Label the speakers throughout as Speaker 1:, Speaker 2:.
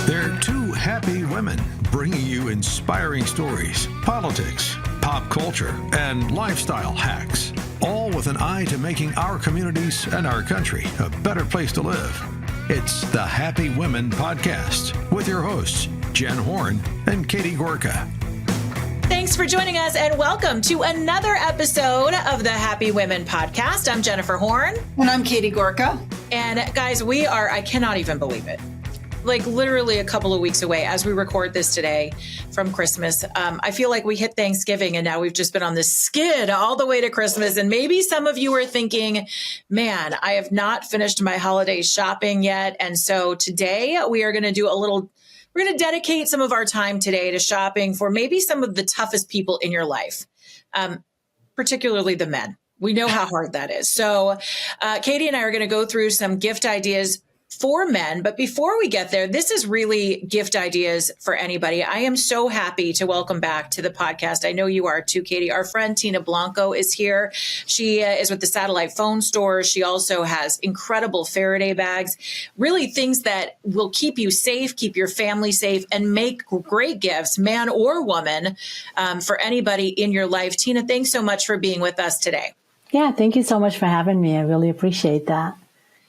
Speaker 1: They're two happy women bringing you inspiring stories, politics, pop culture, and lifestyle hacks, all with an eye to making our communities and our country a better place to live. It's the Happy Women Podcast with your hosts, Jen Horn and Katie Gorka.
Speaker 2: Thanks for joining us and welcome to another episode of the Happy Women Podcast. I'm Jennifer Horn.
Speaker 3: And I'm Katie Gorka.
Speaker 2: And guys, I cannot even believe it. Like literally a couple of weeks away as we record this today from Christmas. I feel like we hit Thanksgiving and now we've just been on this skid all the way to Christmas. And maybe some of you are thinking, man, I have not finished my holiday shopping yet. And so today we are going to do we're going to dedicate some of our time today to shopping for maybe some of the toughest people in your life, particularly the men. We know how hard that is. So Katie and I are going to go through some gift ideas for men. But before we get there, this is really gift ideas for anybody. I am so happy to welcome back to the podcast. I know you are too, Katie. Our friend Tina Blanco is here. She is with the satellite phone store. She also has incredible Faraday bags, really things that will keep you safe, keep your family safe, and make great gifts, man or woman, for anybody in your life. Tina, thanks so much for being with us today.
Speaker 4: Yeah, thank you so much for having me. I really appreciate that.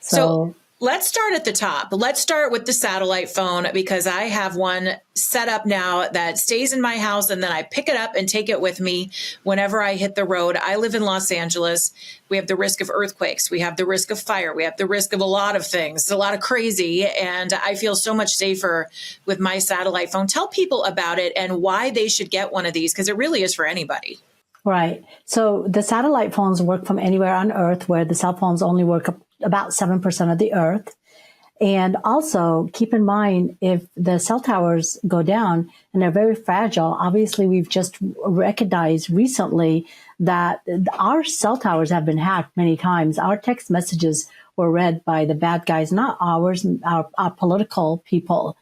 Speaker 2: So let's start at the top. Let's start with the satellite phone because I have one set up now that stays in my house and then I pick it up and take it with me whenever I hit the road. I live in Los Angeles. We have the risk of earthquakes. We have the risk of fire. We have the risk of a lot of things, a lot of crazy. And I feel so much safer with my satellite phone. Tell people about it and why they should get one of these because it really is for anybody.
Speaker 4: Right. So the satellite phones work from anywhere on Earth, where the cell phones only work about 7% of the Earth. And also keep in mind, if the cell towers go down and they're very fragile, obviously we've just recognized recently that our cell towers have been hacked many times. Our text messages were read by the bad guys, not ours, our political people.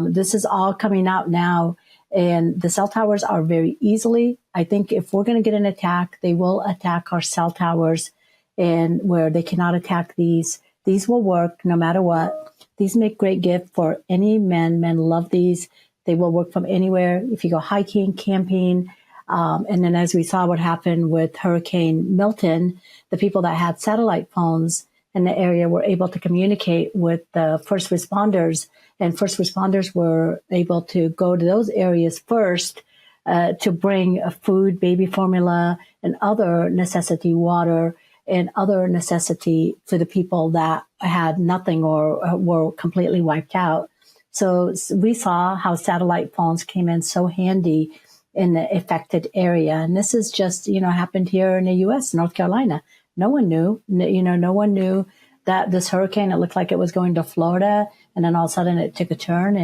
Speaker 4: This is all coming out now. And the cell towers are very easily, I think if we're going to get an attack, they will attack our cell towers, and where they cannot attack these will work no matter what. These make great gift for any men. Men love these. They will work from anywhere. If you go hiking, camping, and then as we saw what happened with Hurricane Milton, the people that had satellite phones in the area were able to communicate with the first responders, and first responders were able to go to those areas first to bring food, baby formula, and other necessity, water, and other necessity for the people that had nothing or were completely wiped out. So we saw how satellite phones came in so handy in the affected area. And this is just, happened here in the U.S., North Carolina. No one knew, no one knew that this hurricane, it looked like it was going to Florida. And then all of a sudden it took a turn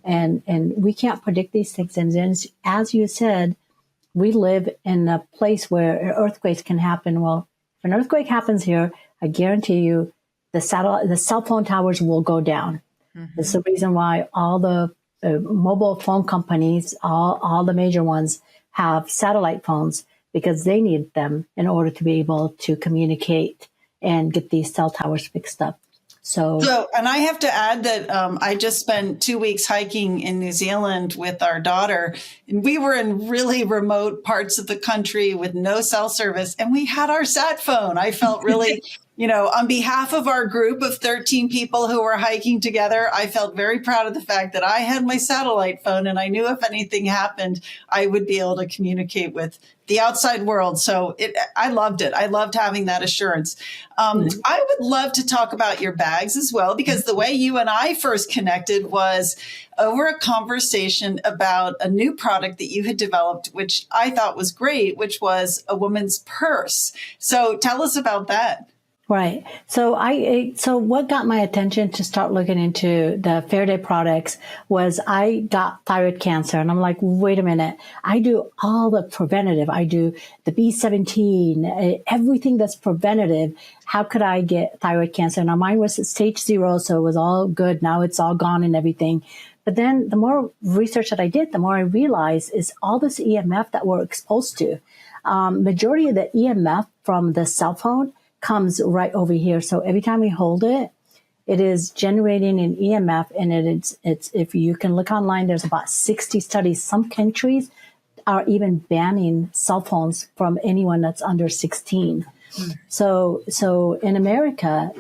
Speaker 4: and we can't predict these things. And as you said, we live in a place where earthquakes can happen. Well, if an earthquake happens here, I guarantee you the cell phone towers will go down. Mm-hmm. This is the reason why all the mobile phone companies, all the major ones have satellite phones, because they need them in order to be able to communicate and get these cell towers fixed up. So,
Speaker 3: and I have to add that I just spent 2 weeks hiking in New Zealand with our daughter, and we were in really remote parts of the country with no cell service, and we had our sat phone. I felt really, on behalf of our group of 13 people who were hiking together, I felt very proud of the fact that I had my satellite phone, and I knew if anything happened, I would be able to communicate with the outside world. So I loved it. I loved having that assurance. I would love to talk about your bags as well, because the way you and I first connected was over a conversation about a new product that you had developed, which I thought was great, which was a woman's purse. So tell us about that.
Speaker 4: Right. So what got my attention to start looking into the Faraday products was I got thyroid cancer, and I'm like, wait a minute. I do all the preventative. I do the B17, everything that's preventative. How could I get thyroid cancer? Now mine was at stage 0, so it was all good. Now it's all gone and everything. But then the more research that I did, the more I realized is all this EMF that we're exposed to. Majority of the EMF from the cell phone comes right over here. So every time we hold it, it is generating an EMF, and it's if you can look online, there's about 60 studies. Some countries are even banning cell phones from anyone that's under 16. So in America,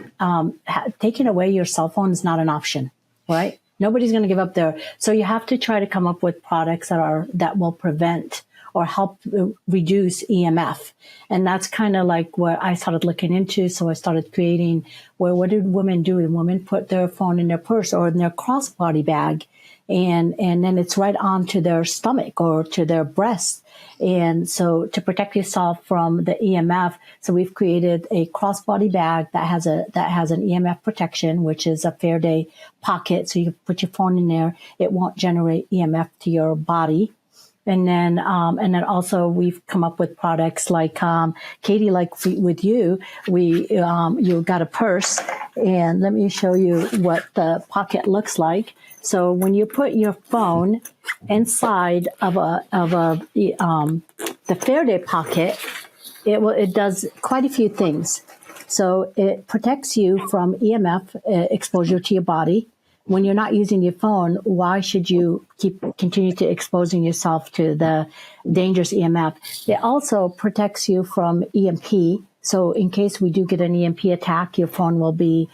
Speaker 4: taking away your cell phone is not an option, right? Nobody's going to give up their. So you have to try to come up with products that will prevent or help reduce EMF. And that's kind of like what I started looking into. So I started creating, what did women do? Women put their phone in their purse or in their crossbody bag, and then it's right onto their stomach or to their breast. And so to protect yourself from the EMF, so we've created a crossbody bag that has an EMF protection, which is a Faraday pocket. So you can put your phone in there. It won't generate EMF to your body. And then also we've come up with products like, Katie, like with you, you got a purse, and let me show you what the pocket looks like. So when you put your phone inside of the Faraday pocket, it does quite a few things. So it protects you from EMF exposure to your body. When you're not using your phone, why should you continue to exposing yourself to the dangerous EMF? It also protects you from EMP. So in case we do get an EMP attack, your phone will be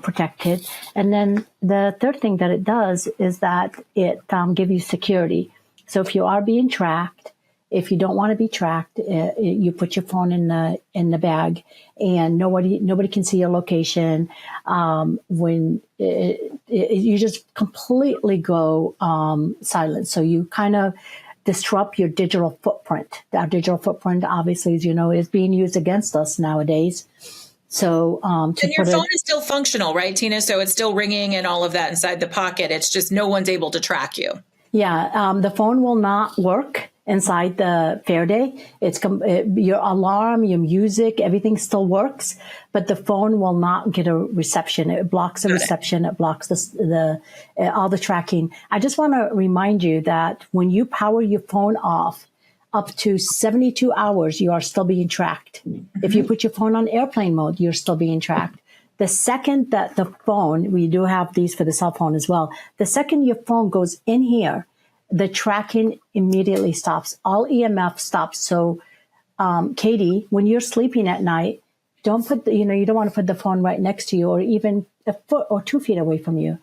Speaker 4: protected. And then the third thing that it does is that it gives you security. So if you are being tracked, if you don't want to be tracked, you put your phone in the bag, and nobody can see your location. When you just completely go silent, so you kind of disrupt your digital footprint. Our digital footprint, obviously, as you know, is being used against us nowadays. So, and
Speaker 2: your phone is still functional, right, Tina? So it's still ringing and all of that inside the pocket. It's just no one's able to track you.
Speaker 4: Yeah, the phone will not work inside the Faraday. Your alarm, your music, everything still works, but the phone will not get a reception. It blocks the reception. It blocks all the tracking. I just want to remind you that when you power your phone off, up to 72 hours, you are still being tracked. Mm-hmm. If you put your phone on airplane mode, you're still being tracked. The second that the phone, we do have these for the cell phone as well. The second your phone goes in here, the tracking immediately stops. All EMF stops. So, Katie, when you're sleeping at night, don't put you don't want to put the phone right next to you or even a foot or 2 feet away from you.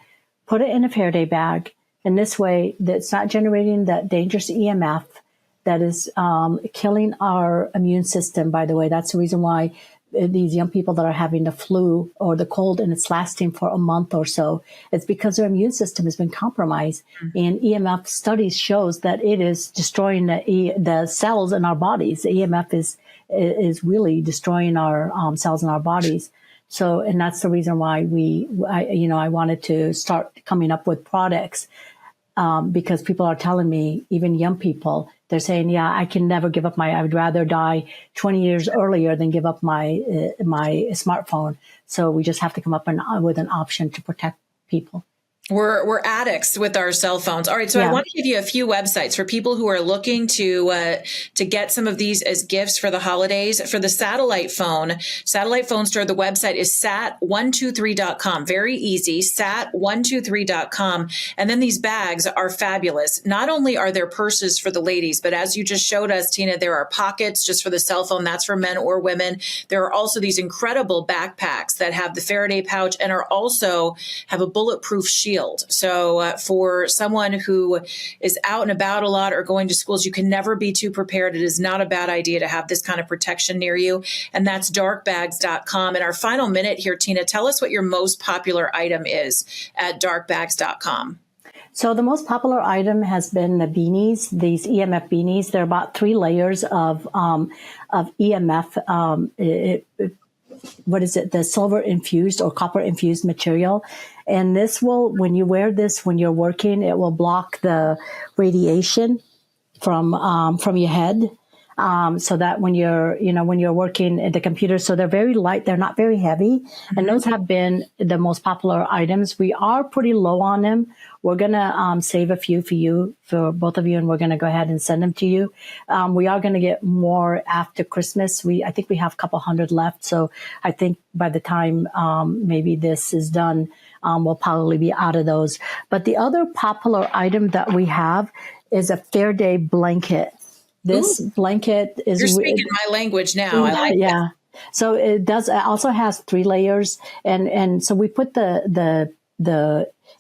Speaker 4: Put it in a Faraday bag. And this way, that's not generating that dangerous EMF that is killing our immune system, by the way. That's the reason why these young people that are having the flu or the cold and it's lasting for a month or so, it's because their immune system has been compromised. Mm-hmm. And EMF studies shows that it is destroying the cells in our bodies. The EMF is really destroying our cells in our bodies. So, and that's the reason why I wanted to start coming up with products, because people are telling me, even young people, they're saying, yeah, I can never give up I would rather die 20 years earlier than give up my smartphone. So we just have to come up with an option to protect people.
Speaker 2: We're addicts with our cell phones. All right. So I want to give you a few websites for people who are looking to get some of these as gifts for the holidays. For the satellite phone store, the website is sat123.com. Very easy. Sat123.com. And then these bags are fabulous. Not only are there purses for the ladies, but as you just showed us, Tina, there are pockets just for the cell phone. That's for men or women. There are also these incredible backpacks that have the Faraday pouch and also have a bulletproof shield. So for someone who is out and about a lot or going to schools, you can never be too prepared. It is not a bad idea to have this kind of protection near you. And that's darkbags.com. In our final minute here, Tina, tell us what your most popular item is at darkbags.com.
Speaker 4: So the most popular item has been the beanies, these EMF beanies. They're about 3 layers of EMF. What is it? The silver infused or copper infused material. And this will, when you wear this, when you're working, it will block the radiation from your head. so that when you're working at the computer, so they're very light, they're not very heavy. And those have been the most popular items. We are pretty low on them. We're going to save a few for both of you, and we're going to go ahead and send them to you. We are going to get more after Christmas. I think we have a couple hundred left. So I think by the time maybe this is done, we'll probably be out of those. But the other popular item that we have is a Faraday blanket. This blanket is...
Speaker 2: You're speaking my language now. I like
Speaker 4: yeah. So it also has 3 layers. And so we put the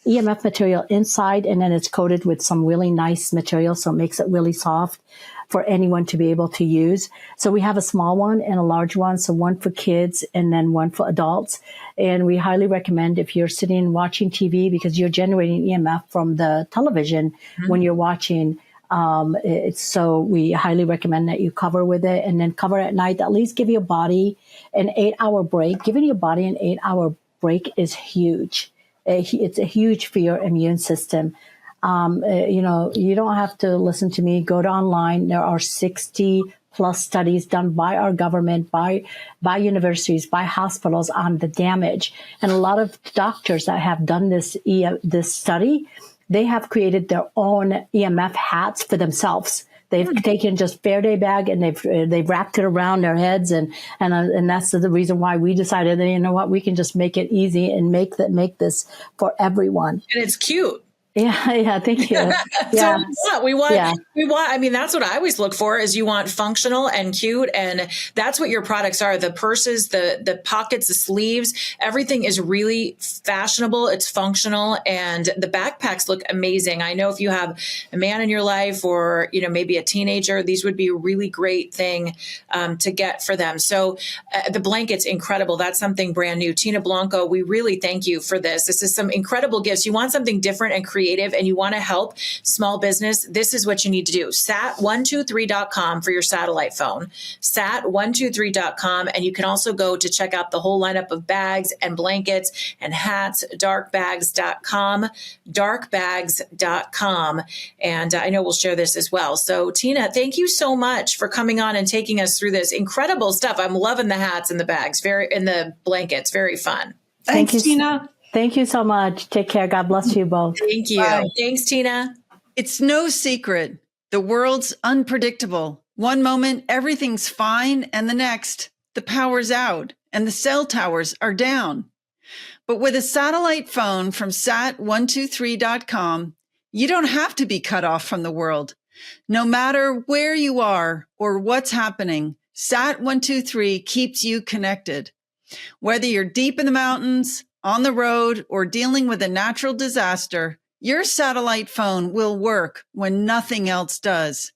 Speaker 4: EMF material inside, and then it's coated with some really nice material. So it makes it really soft for anyone to be able to use. So we have a small one and a large one. So one for kids and then one for adults. And we highly recommend if you're sitting and watching TV, because you're generating EMF from the television when you're watching. So we highly recommend that you cover with it, and then cover at night. At least give your body an 8-hour break. Giving your body an 8-hour break is huge. It's huge for your immune system. You don't have to listen to me. Go to online. There are 60 plus studies done by our government, by universities, by hospitals on the damage. And a lot of doctors that have done this study, they have created their own EMF hats for themselves. They've taken just Faraday bag and they've wrapped it around their heads, and that's the reason why we decided that, you know what, we can just make it easy and make this for everyone.
Speaker 2: And it's cute.
Speaker 4: Yeah, thank you.
Speaker 2: Yeah. So we want, I mean, that's what I always look for, is you want functional and cute. And that's what your products are. The purses, the pockets, the sleeves, everything is really fashionable. It's functional, and the backpacks look amazing. I know if you have a man in your life, or, maybe a teenager, these would be a really great thing to get for them. So the blanket's incredible. That's something brand new. Tina Blanco, we really thank you for this. This is some incredible gifts. You want something different and creative, and you want to help small business, this is what you need to do. sat123.com for your satellite phone, sat123.com. And you can also go to check out the whole lineup of bags and blankets and hats, darkbags.com. And I know we'll share this as well. So Tina, thank you so much for coming on and taking us through this incredible stuff. I'm loving the hats and the bags, and the blankets. Very fun.
Speaker 3: Thanks, Tina.
Speaker 4: Thank you so much. Take care. God bless you both.
Speaker 2: Thank you.
Speaker 3: Bye.
Speaker 2: Thanks, Tina.
Speaker 3: It's no secret. The world's unpredictable. One moment, everything's fine, and the next, the power's out and the cell towers are down. But with a satellite phone from sat123.com, you don't have to be cut off from the world. No matter where you are or what's happening, Sat123 keeps you connected. Whether you're deep in the mountains, on the road, or dealing with a natural disaster, your satellite phone will work when nothing else does.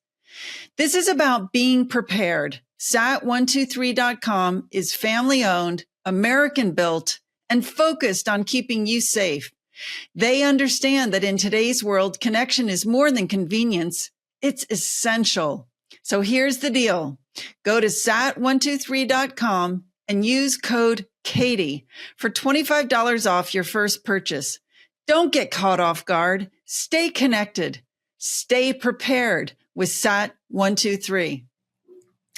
Speaker 3: This is about being prepared. Sat123.com is family-owned, American-built, and focused on keeping you safe. They understand that in today's world, connection is more than convenience. It's essential. So here's the deal. Go to sat123.com and use code Katie for $25 off your first purchase. Don't get caught off guard. Stay connected. Stay prepared with Sat123.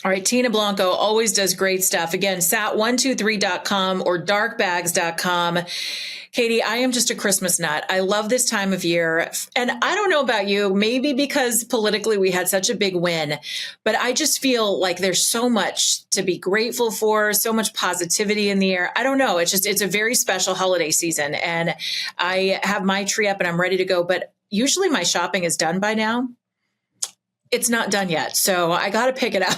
Speaker 2: All right. Tina Blanco always does great stuff. Again, sat123.com or darkbags.com. Katie, I am just a Christmas nut. I love this time of year. And I don't know about you, maybe because politically we had such a big win, but I just feel like there's so much to be grateful for, so much positivity in the air. I don't know. It's a very special holiday season, and I have my tree up and I'm ready to go. But usually my shopping is done by now. It's not done yet. So I got to pick it up.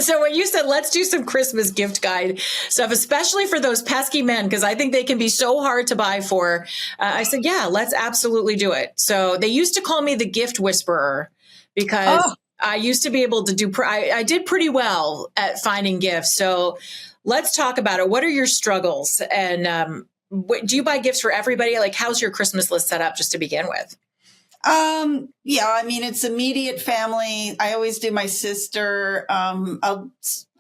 Speaker 2: So when you said, let's do some Christmas gift guide stuff, especially for those pesky men, because I think they can be so hard to buy for, I said, yeah, let's absolutely do it. So they used to call me the gift whisperer because I used to be able to do, I did pretty well at finding gifts. So let's talk about it. What are your struggles? And do you buy gifts for everybody? Like, how's your Christmas list set up just to begin with?
Speaker 3: Yeah, I mean, it's immediate family. I always do my sister. I'll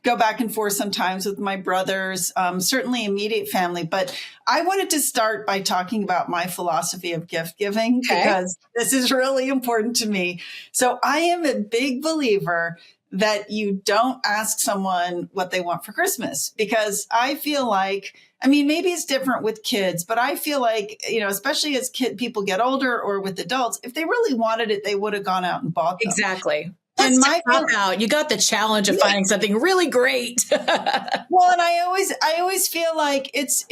Speaker 3: go back and forth sometimes with my brothers, certainly immediate family. But I wanted to start by talking about my philosophy of gift giving because this is really important to me. So I am a big believer that you don't ask someone what they want for Christmas, because I feel like, I mean, maybe it's different with kids, but I feel like, especially as people get older or with adults, if they really wanted it, they would have gone out and bought them.
Speaker 2: Exactly.
Speaker 3: And
Speaker 2: you got the challenge of finding something really great.
Speaker 3: Well, and I always feel like it's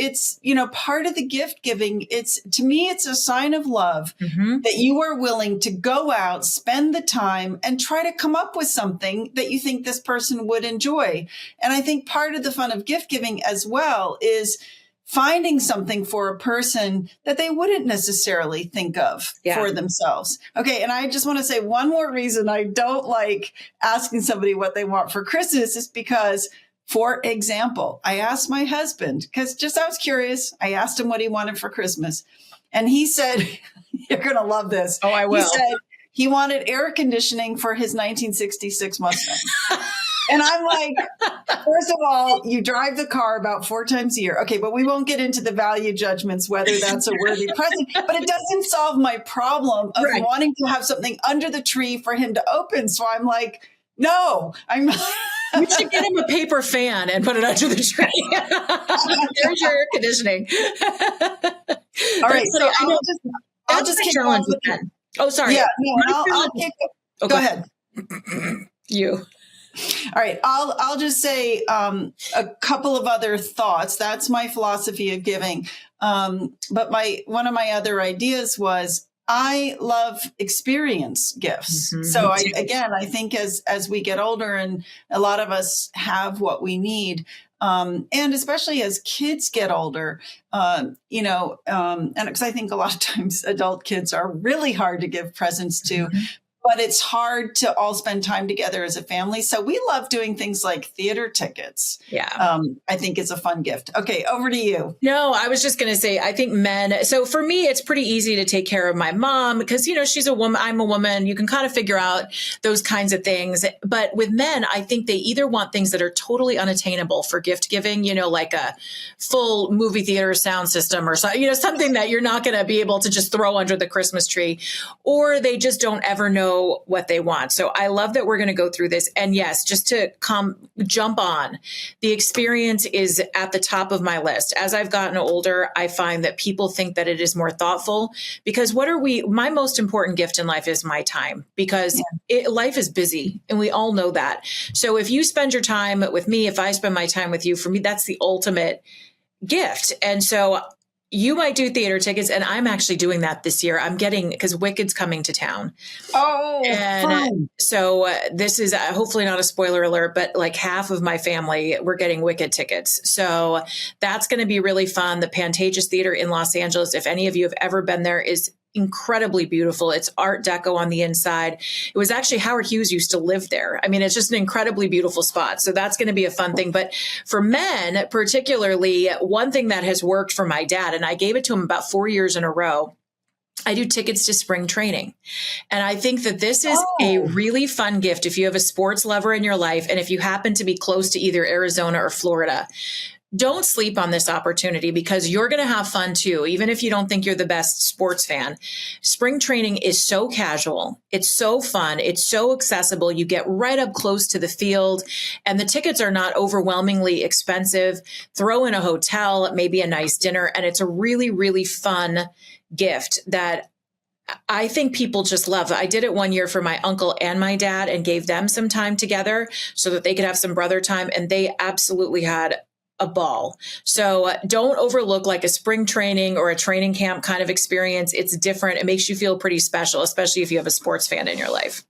Speaker 3: part of the gift giving. To me, it's a sign of love that you are willing to go out, spend the time, and try to come up with something that you think this person would enjoy. And I think part of the fun of gift giving as well is finding something for a person that they wouldn't necessarily think of for themselves. Okay. And I just want to say one more reason I don't like asking somebody what they want for Christmas is because, for example, I asked my husband, because I was curious. I asked him what he wanted for Christmas. And he said, you're going to love this.
Speaker 2: Oh, I will.
Speaker 3: He said he wanted air conditioning for his 1966 Mustang. And I'm like, first of all, you drive the car about 4 times a year. Okay, but we won't get into the value judgments, whether that's a worthy present. But it doesn't solve my problem of wanting to have something under the tree for him to open. So I'm like, no, I'm not.
Speaker 2: We should get him a paper fan and put it under the tree. There's your air conditioning.
Speaker 3: All right, so I'll just kick off with
Speaker 2: that. Oh, sorry.
Speaker 3: Yeah, no, I'll kick.
Speaker 2: Okay.
Speaker 3: Go ahead.
Speaker 2: You.
Speaker 3: All right. I'll just say a couple of other thoughts. That's my philosophy of giving. But one of my other ideas was I love experience gifts. So I think as we get older and a lot of us have what we need, and especially as kids get older, and because I think a lot of times adult kids are really hard to give presents to. But it's hard to all spend time together as a family. So we love doing things like theater tickets.
Speaker 2: Yeah.
Speaker 3: I think it's a fun gift. Okay, over to you.
Speaker 2: No, I was just going to say, I think men. So for me, it's pretty easy to take care of my mom because, she's a woman. I'm a woman. You can kind of figure out those kinds of things. But with men, I think they either want things that are totally unattainable for gift giving, like a full movie theater sound system or something that you're not going to be able to just throw under the Christmas tree, or they just don't ever know what they want. So I love that we're going to go through this. And yes, just to jump on, the experience is at the top of my list. As I've gotten older, I find that people think that it is more thoughtful because my most important gift in life is my time because life is busy and we all know that. So if you spend your time with me, if I spend my time with you, for me, that's the ultimate gift. And so you might do theater tickets, and I'm actually doing that this year. I'm getting, because Wicked's coming to town.
Speaker 3: Oh,
Speaker 2: and
Speaker 3: fun.
Speaker 2: So this is hopefully not a spoiler alert, but like half of my family, we're getting Wicked tickets. So that's going to be really fun. The Pantages Theater in Los Angeles, if any of you have ever been there, is incredibly beautiful. It's Art Deco on the inside. It was actually Howard Hughes used to live there. I mean, it's just an incredibly beautiful spot. So that's going to be a fun thing. But for men, particularly, one thing that has worked for my dad, and I gave it to him about 4 years in a row, I do tickets to spring training. And I think that this is a really fun gift if you have a sports lover in your life. And if you happen to be close to either Arizona or Florida, don't sleep on this opportunity because you're going to have fun too. Even if you don't think you're the best sports fan, spring training is so casual. It's so fun. It's so accessible. You get right up close to the field and the tickets are not overwhelmingly expensive. Throw in a hotel, maybe a nice dinner. And it's a really, really fun gift that I think people just love. I did it one year for my uncle and my dad and gave them some time together so that they could have some brother time. And they absolutely had a ball. So don't overlook like a spring training or a training camp kind of experience. It's different. It makes you feel pretty special, especially if you have a sports fan in your life.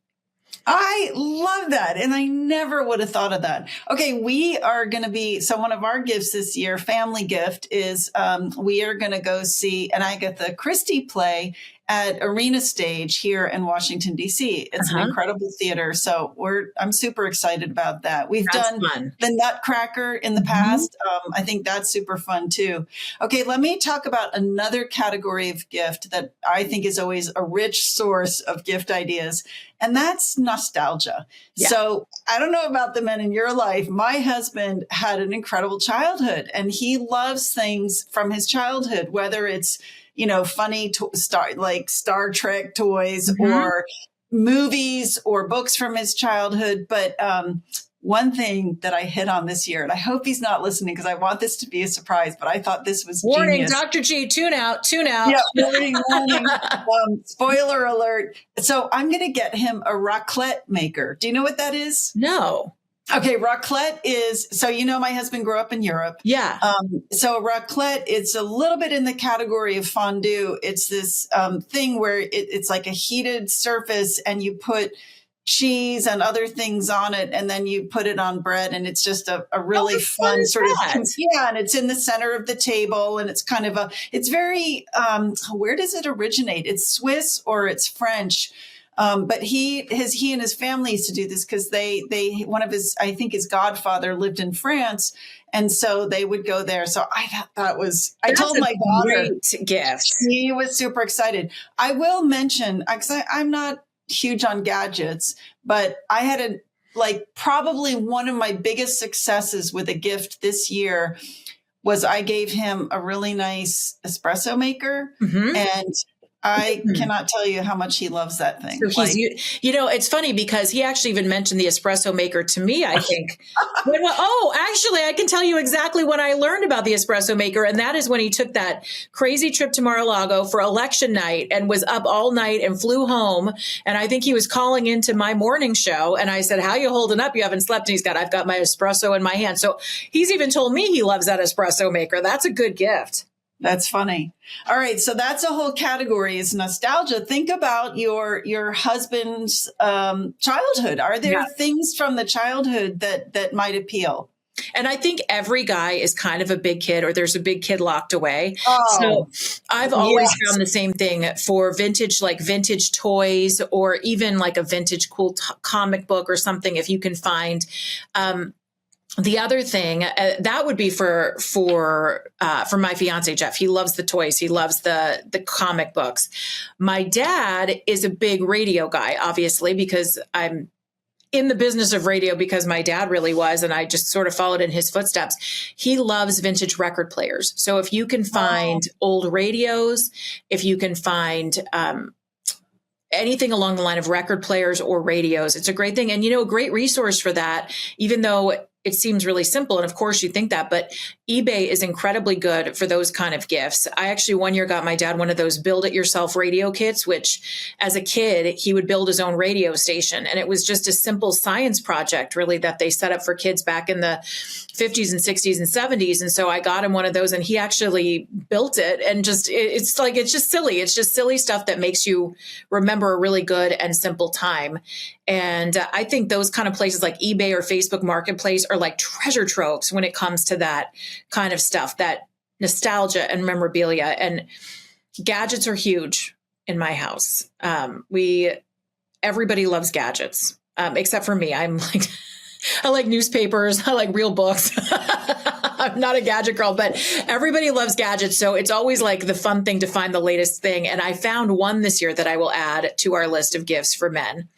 Speaker 3: I love that. And I never would have thought of that. Okay. We are going to be, so one of our gifts this year, family gift is, we are going to go see an Agatha Christie play at Arena Stage here in Washington, D.C. It's an incredible theater. So I'm super excited about that. We've
Speaker 2: That's
Speaker 3: done
Speaker 2: fun.
Speaker 3: the Nutcracker in the past. I think that's super fun too. Okay, let me talk about another category of gift that I think is always a rich source of gift ideas, and that's nostalgia.
Speaker 2: Yeah.
Speaker 3: So I don't know about the men in your life. My husband had an incredible childhood, and he loves things from his childhood, whether it's funny Star Trek toys or movies or books from his childhood. But one thing that I hit on this year, and I hope he's not listening because I want this to be a surprise, but I thought this was
Speaker 2: warning,
Speaker 3: genius.
Speaker 2: Dr. G, tune out.
Speaker 3: Yeah, warning. Spoiler alert. So I'm going to get him a raclette maker. Do you know what that is?
Speaker 2: No.
Speaker 3: Okay, raclette is, so my husband grew up in Europe.
Speaker 2: Yeah.
Speaker 3: So raclette, it's a little bit in the category of fondue. It's this thing where it's like a heated surface and you put cheese and other things on it, and then you put it on bread, and it's just a really fun sort of, and it's in the center of the table, and it's kind of it's very, where does it originate? It's Swiss or it's French. But he and his family used to do this because I think his godfather lived in France. And so they would go there. So I thought I told my daughter,
Speaker 2: great gift.
Speaker 3: She was super excited. I will mention, because I'm not huge on gadgets, but I had probably one of my biggest successes with a gift this year was I gave him a really nice espresso maker, and I cannot tell you how much he loves that thing.
Speaker 2: So it's funny because he actually even mentioned the espresso maker to me, I think. Actually, I can tell you exactly when I learned about the espresso maker. And that is when he took that crazy trip to Mar-a-Lago for election night and was up all night and flew home. And I think he was calling into my morning show. And I said, how you holding up? You haven't slept. And I've got my espresso in my hand. So he's even told me he loves that espresso maker. That's a good gift.
Speaker 3: That's funny. All right. So that's a whole category is nostalgia. Think about your husband's childhood. Are there things from the childhood that might appeal?
Speaker 2: And I think every guy is kind of a big kid, or there's a big kid locked away. So I've always found the same thing for vintage toys, or even like a vintage cool comic book or something. If you can find, the other thing that would be for my fiance, Jeff. He loves the toys. He loves the comic books. My dad is a big radio guy, obviously, because I'm in the business of radio because my dad really was, and I just sort of followed in his footsteps. He loves vintage record players. So if you can find old radios, if you can find anything along the line of record players or radios, it's a great thing. And, a great resource for that, even though it seems really simple. And of course you think that, but eBay is incredibly good for those kind of gifts. I actually one year got my dad one of those build it yourself radio kits, which as a kid, he would build his own radio station. And it was just a simple science project really that they set up for kids back in the 50s and 60s and 70s. And so I got him one of those and he actually built it. And just, it's just silly. It's just silly stuff that makes you remember a really good and simple time. And I think those kind of places like eBay or Facebook Marketplace are like treasure troves when it comes to that kind of stuff, that nostalgia and memorabilia. And gadgets are huge in my house. Everybody loves gadgets, except for me. I'm like, I like newspapers. I like real books. I'm not a gadget girl, but everybody loves gadgets. So it's always like the fun thing to find the latest thing. And I found one this year that I will add to our list of gifts for men.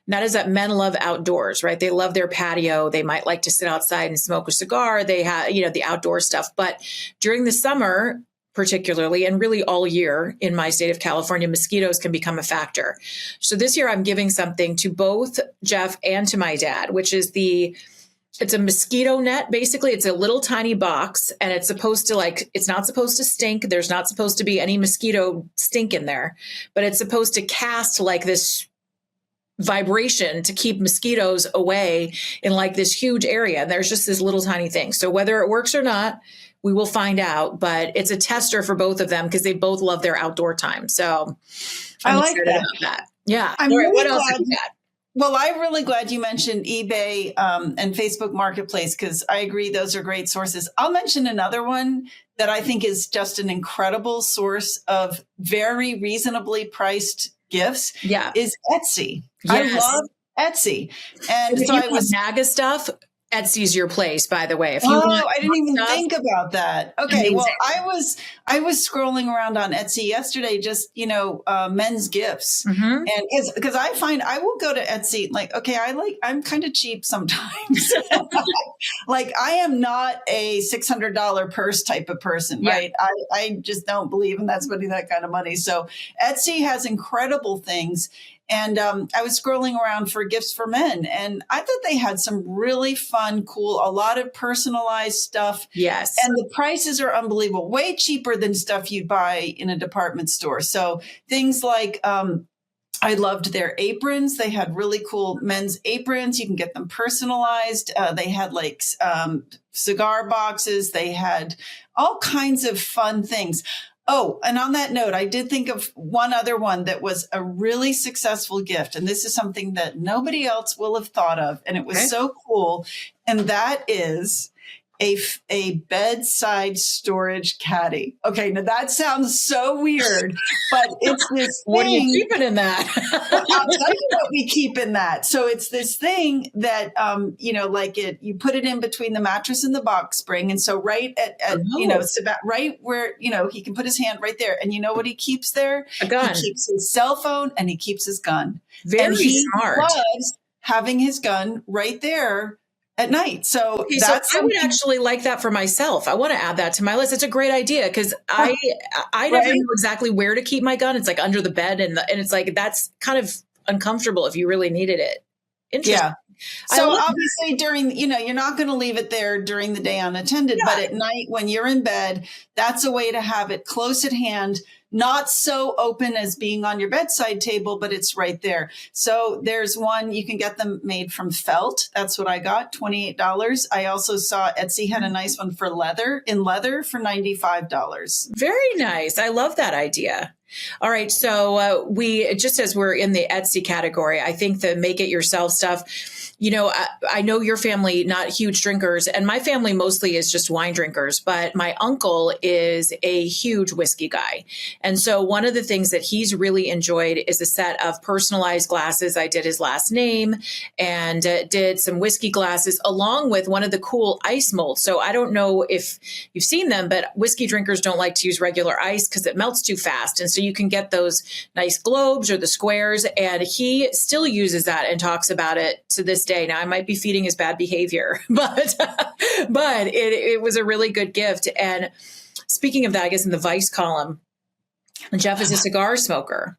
Speaker 2: And that is that men love outdoors, right? They love their patio. They might like to sit outside and smoke a cigar. They have, the outdoor stuff. But during the summer, particularly, and really all year in my state of California, mosquitoes can become a factor. So this year I'm giving something to both Jeff and to my dad, which is it's a mosquito net. Basically, it's a little tiny box and it's supposed to it's not supposed to stink. There's not supposed to be any mosquito stink in there, but it's supposed to cast like this vibration to keep mosquitoes away in like this huge area. And there's just this little tiny thing. So whether it works or not, we will find out, but it's a tester for both of them because they both love their outdoor time. So I'm excited about that. Yeah.
Speaker 3: I'm
Speaker 2: All right,
Speaker 3: really
Speaker 2: what else
Speaker 3: glad,
Speaker 2: have you got?
Speaker 3: Well, I'm really glad you mentioned eBay and Facebook Marketplace, because I agree those are great sources. I'll mention another one that I think is just an incredible source of very reasonably priced gifts.
Speaker 2: Yeah.
Speaker 3: Is Etsy.
Speaker 2: Yes.
Speaker 3: I love Etsy. And
Speaker 2: If
Speaker 3: so
Speaker 2: you
Speaker 3: I was
Speaker 2: MAGA stuff, Etsy's your place, by the way. If you want
Speaker 3: I didn't even
Speaker 2: stuff,
Speaker 3: think about that. Okay,
Speaker 2: amazing.
Speaker 3: well, I was scrolling around on Etsy yesterday, just men's gifts,
Speaker 2: Mhm.
Speaker 3: and because I find I will go to Etsy like, okay, I'm kind of cheap sometimes. Like I am not a $600 purse type of person,
Speaker 2: Yeah.
Speaker 3: right? I just don't believe in that spending that kind of money. So Etsy has incredible things. And I was scrolling around for gifts for men, and I thought they had some really fun, cool, a lot of personalized stuff.
Speaker 2: Yes.
Speaker 3: And the prices are unbelievable, way cheaper than stuff you'd buy in a department store. So things like, I loved their aprons. They had really cool men's aprons. You can get them personalized. They had like cigar boxes. They had all kinds of fun things. Oh, and on that note, I did think of one other one that was a really successful gift. And this is something that nobody else will have thought of. And it was so cool. And that is a bedside storage caddy. Okay, now that sounds so weird, but it's this
Speaker 2: What are you
Speaker 3: thing.
Speaker 2: keeping in that?
Speaker 3: I'll tell you what we keep in that. So it's this thing that, you put it in between the mattress and the box spring. And so right at right where, he can put his hand right there. And you know what he keeps there?
Speaker 2: A gun.
Speaker 3: He keeps his cell phone and he keeps his gun.
Speaker 2: Very
Speaker 3: and he
Speaker 2: smart.
Speaker 3: loves having his gun right there at night. So
Speaker 2: Okay,
Speaker 3: that's
Speaker 2: so I would actually like that for myself. I want to add that to my list. It's a great idea because I never know exactly where to keep my gun. It's like under the bed, and it's like that's kind of uncomfortable if you really needed it. Interesting.
Speaker 3: Yeah. So obviously during, you're not going to leave it there during the day unattended, but at night when you're in bed, that's a way to have it close at hand, not so open as being on your bedside table, but it's right there. So there's one, you can get them made from felt. That's what I got, $28. I also saw Etsy had a nice one for leather for $95.
Speaker 2: Very nice. I love that idea. All right. So we, just as we're in the Etsy category, I think the make it yourself stuff, I know your family, not huge drinkers, and my family mostly is just wine drinkers, but my uncle is a huge whiskey guy. And so one of the things that he's really enjoyed is a set of personalized glasses. I did his last name and did some whiskey glasses along with one of the cool ice molds. So I don't know if you've seen them, but whiskey drinkers don't like to use regular ice because it melts too fast. And so you can get those nice globes or the squares. And he still uses that and talks about it to this day. Now I might be feeding his bad behavior, but it was a really good gift. And speaking of that, I guess in the Vice column, Jeff is a cigar smoker.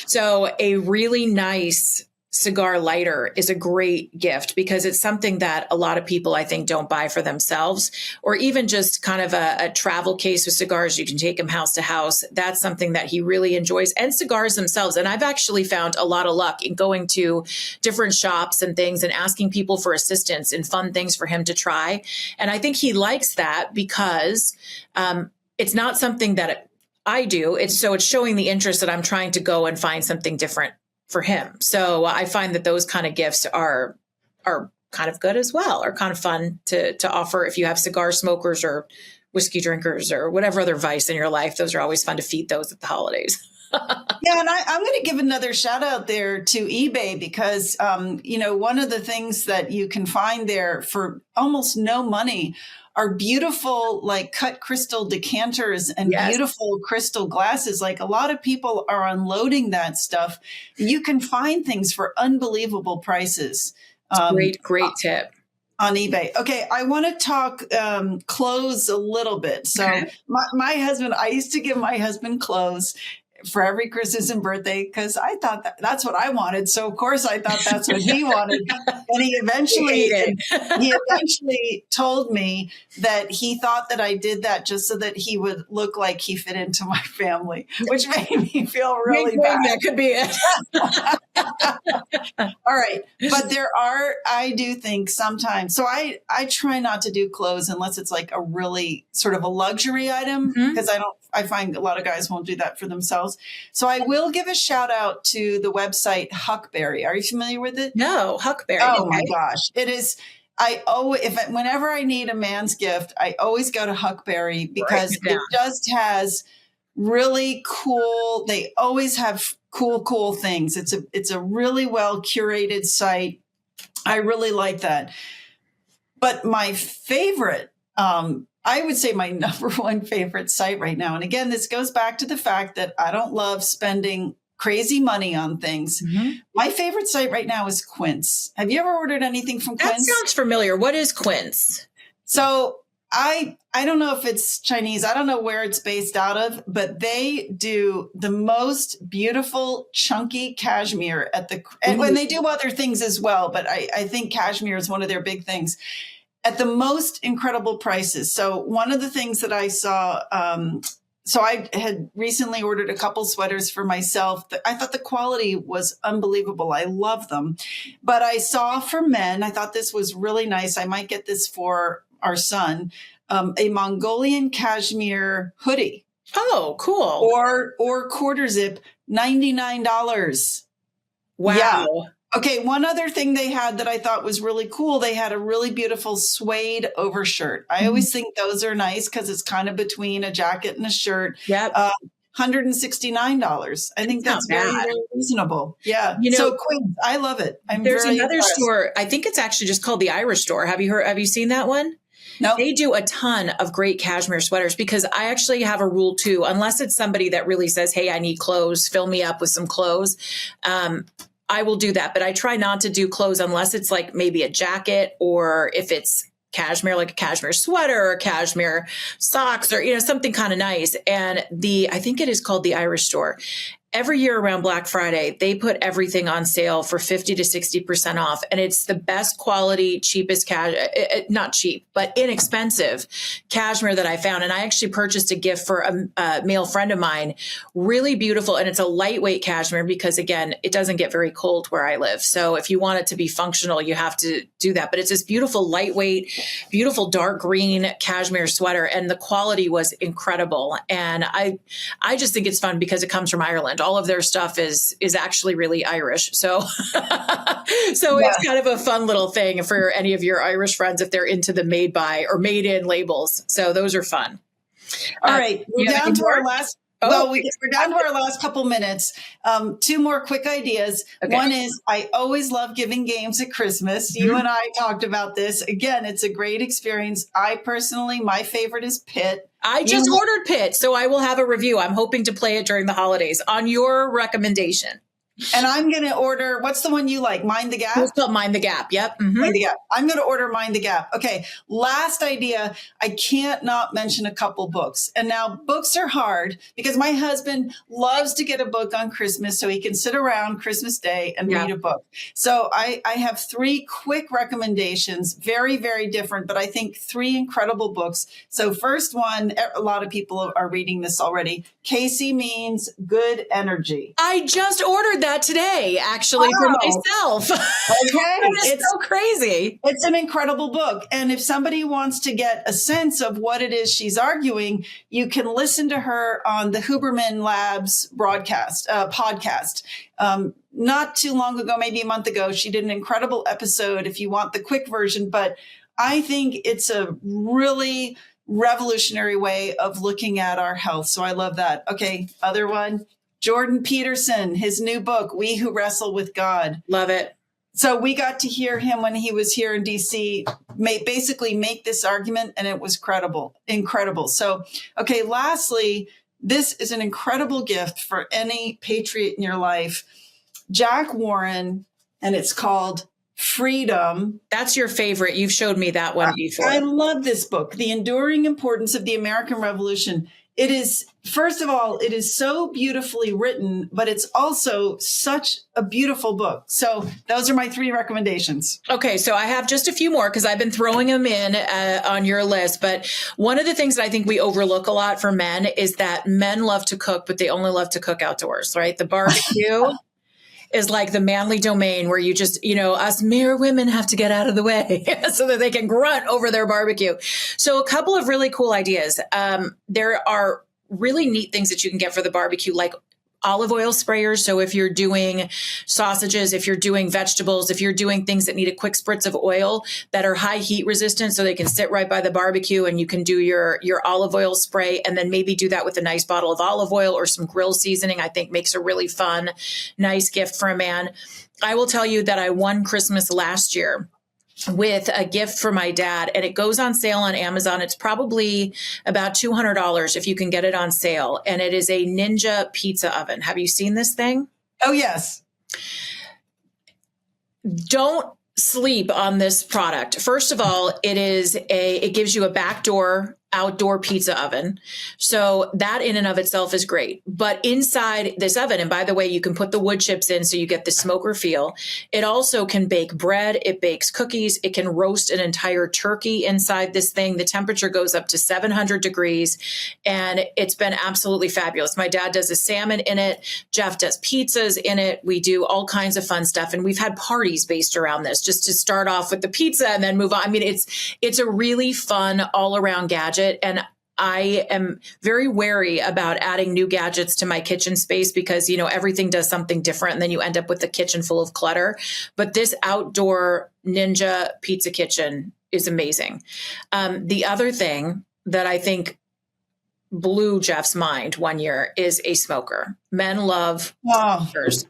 Speaker 2: So a really nice cigar lighter is a great gift because it's something that a lot of people, I think, don't buy for themselves, or even just kind of a travel case with cigars. You can take them house to house. That's something that he really enjoys, and cigars themselves. And I've actually found a lot of luck in going to different shops and things and asking people for assistance and fun things for him to try. And I think he likes that because it's not something that I do. It's showing the interest that I'm trying to go and find something different for him. So I find that those kind of gifts are kind of good as well, or kind of fun to offer if you have cigar smokers or whiskey drinkers or whatever other vice in your life. Those are always fun to feed those at the holidays.
Speaker 3: Yeah, and I'm going to give another shout out there to eBay because, one of the things that you can find there for almost no money are beautiful, like cut crystal decanters and beautiful crystal glasses. Like a lot of people are unloading that stuff. You can find things for unbelievable prices.
Speaker 2: Great tip.
Speaker 3: On eBay. Okay, I want to talk clothes a little bit. So my husband, I used to give my husband clothes for every Christmas and birthday because I thought that's what I wanted. So of course I thought that's what he wanted. And he eventually told me that he thought that I did that just so that he would look like he fit into my family, which made me feel really bad.
Speaker 2: That could be it.
Speaker 3: All right. But I do think sometimes, so I try not to do clothes unless it's like a really sort of a luxury item, because I find a lot of guys won't do that for themselves. So I will give a shout out to the website Huckberry. Are you familiar with it?
Speaker 2: No, Huckberry.
Speaker 3: Oh my gosh. It is. Whenever I need a man's gift, I always go to Huckberry because it just has really cool. They always have cool things. It's a really well curated site. I really like that. But my favorite, I would say my number one favorite site right now. And again, this goes back to the fact that I don't love spending crazy money on things. My favorite site right now is Quince. Have you ever ordered anything from Quince?
Speaker 2: That sounds familiar. What is Quince?
Speaker 3: So I don't know if it's Chinese. I don't know where it's based out of, but they do the most beautiful chunky cashmere and when they do other things as well. But I think cashmere is one of their big things at the most incredible prices. So one of the things that I saw, so I had recently ordered a couple sweaters for myself. I thought the quality was unbelievable. I love them. But I saw for men, I thought this was really nice. I might get this for our son, a Mongolian cashmere hoodie.
Speaker 2: Oh, cool.
Speaker 3: Or quarter zip, $99.
Speaker 2: Wow.
Speaker 3: Yeah. Okay, one other thing they had that I thought was really cool, they had a really beautiful suede overshirt. I always think those are nice because it's kind of between a jacket and a shirt.
Speaker 2: Yep.
Speaker 3: $169. I think that's very, very reasonable. Yeah. So Queen, I love it.
Speaker 2: There's another store. I think it's actually just called the Irish Store. Have you seen that one?
Speaker 3: No.
Speaker 2: They do a ton of great cashmere sweaters because I actually have a rule too, unless it's somebody that really says, hey, I need clothes, fill me up with some clothes. I will do that, but I try not to do clothes unless it's like maybe a jacket or if it's cashmere, like a cashmere sweater or cashmere socks or, something kind of nice. And I think it is called the Irish Store. Every year around Black Friday, they put everything on sale for 50 to 60% off. And it's the best quality, cheapest not cheap, but inexpensive cashmere that I found. And I actually purchased a gift for a male friend of mine, really beautiful. And it's a lightweight cashmere because again, it doesn't get very cold where I live. So if you want it to be functional, you have to do that. But it's this beautiful, lightweight, beautiful dark green cashmere sweater. And the quality was incredible. And I just think it's fun because it comes from Ireland. All of their stuff is actually really Irish. So, It's kind of a fun little thing for any of your Irish friends if they're into the made by or made in labels. So those are fun.
Speaker 3: All right. We're down to our last. We're down to our last couple minutes. Two more quick ideas. Okay. One is I always love giving games at Christmas. You and I talked about this. Again, it's a great experience. I personally, my favorite is Pit.
Speaker 2: I just ordered Pit, so I will have a review. I'm hoping to play it during the holidays on your recommendation.
Speaker 3: And I'm going to order, what's the one you like? Mind the Gap?
Speaker 2: It's called Mind the Gap. Yep. Mm-hmm.
Speaker 3: Mind the Gap. I'm going to order Mind the Gap. Okay. Last idea. I can't not mention a couple books. And now books are hard because my husband loves to get a book on Christmas so he can sit around Christmas Day and read a book. So I have three quick recommendations, very, very different, but I think three incredible books. So first one, a lot of people are reading this already. Casey Means Good Energy.
Speaker 2: I just ordered that today, actually, for myself.
Speaker 3: Okay.
Speaker 2: It's so crazy.
Speaker 3: It's an incredible book. And if somebody wants to get a sense of what it is she's arguing, you can listen to her on the Huberman Labs podcast. Not too long ago, maybe a month ago, she did an incredible episode if you want the quick version. But I think it's a really revolutionary way of looking at our health. So I love that. Okay. Other one. Jordan Peterson, his new book, We Who Wrestle with God.
Speaker 2: Love it.
Speaker 3: So we got to hear him when he was here in DC, basically make this argument, and it was incredible. So, okay, lastly, this is an incredible gift for any patriot in your life. Jack Warren, and it's called Freedom.
Speaker 2: That's your favorite. You've showed me that one before.
Speaker 3: I love this book, The Enduring Importance of the American Revolution. It is, first of all, it is so beautifully written, but it's also such a beautiful book. So those are my three recommendations.
Speaker 2: Okay, so I have just a few more because I've been throwing them in on your list. But one of the things that I think we overlook a lot for men is that men love to cook, but they only love to cook outdoors, right? The barbecue. is like the manly domain where you just, us mere women have to get out of the way so that they can grunt over their barbecue. So a couple of really cool ideas. There are really neat things that you can get for the barbecue, like olive oil sprayers. So if you're doing sausages, if you're doing vegetables, if you're doing things that need a quick spritz of oil that are high heat resistant, so they can sit right by the barbecue, and you can do your olive oil spray, and then maybe do that with a nice bottle of olive oil or some grill seasoning, I think makes a really fun, nice gift for a man. I will tell you that I won Christmas last year with a gift for my dad, and it goes on sale on Amazon. It's probably about $200 if you can get it on sale. And it is a Ninja pizza oven. Have you seen this thing?
Speaker 3: Oh, yes.
Speaker 2: Don't sleep on this product. First of all, it gives you a backdoor outdoor pizza oven. So that in and of itself is great. But inside this oven, and by the way, you can put the wood chips in so you get the smoker feel. It also can bake bread. It bakes cookies. It can roast an entire turkey inside this thing. The temperature goes up to 700 degrees, and it's been absolutely fabulous. My dad does a salmon in it. Jeff does pizzas in it. We do all kinds of fun stuff. And we've had parties based around this, just to start off with the pizza and then move on. I mean, it's a really fun all around gadget. And I am very wary about adding new gadgets to my kitchen space because, everything does something different, and then you end up with a kitchen full of clutter. But this outdoor Ninja pizza kitchen is amazing. The other thing that I think blew Jeff's mind one year is a smoker. Men love smokers.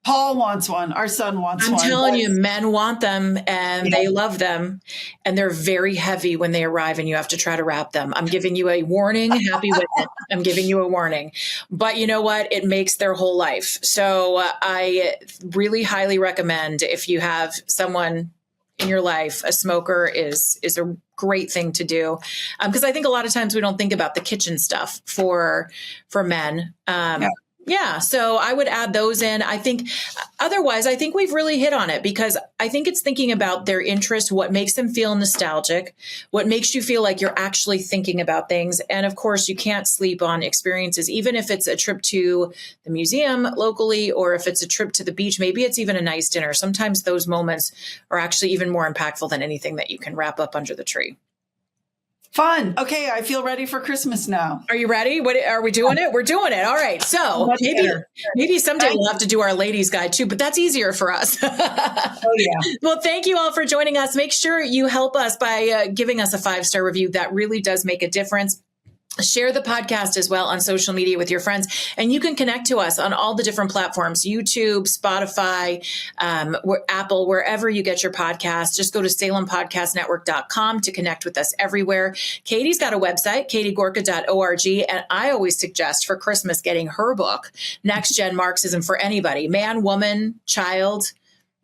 Speaker 3: Paul wants one. Our son wants one.
Speaker 2: I'm telling you, men want them, and they love them, and they're very heavy when they arrive, and you have to try to wrap them. I'm giving you a warning. Happy with it. I'm giving you a warning. But you know what? It makes their whole life. So I really highly recommend, if you have someone in your life, a smoker is a great thing to do. Because I think a lot of times we don't think about the kitchen stuff for men. Yeah. So I would add those in. I think otherwise, I think we've really hit on it, because I think it's thinking about their interest, what makes them feel nostalgic, what makes you feel like you're actually thinking about things. And of course, you can't sleep on experiences, even if it's a trip to the museum locally, or if it's a trip to the beach, maybe it's even a nice dinner. Sometimes those moments are actually even more impactful than anything that you can wrap up under the tree.
Speaker 3: Fun. Okay, I feel ready for Christmas now.
Speaker 2: Are you ready? What are we doing it? We're doing it. All right. So maybe someday we'll have to do our ladies' guide too, but that's easier for us.
Speaker 3: Oh yeah.
Speaker 2: Well, thank you all for joining us. Make sure you help us by giving us a 5-star review. That really does make a difference. Share the podcast as well on social media with your friends. And you can connect to us on all the different platforms, YouTube, Spotify, Apple, wherever you get your podcasts. Just go to salempodcastnetwork.com to connect with us everywhere. Katie's got a website, katiegorka.org. And I always suggest for Christmas getting her book, Next Gen Marxism for Anybody, man, woman, child,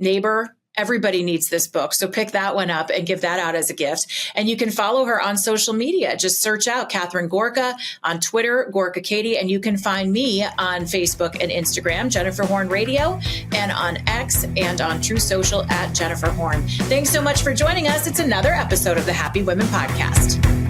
Speaker 2: neighbor. Everybody needs this book. So pick that one up and give that out as a gift. And you can follow her on social media. Just search out Catherine Gorka on Twitter, Gorka Katie, and you can find me on Facebook and Instagram, Jennifer Horn Radio, and on X and on True Social at Jennifer Horn. Thanks so much for joining us. It's another episode of the Happy Women Podcast.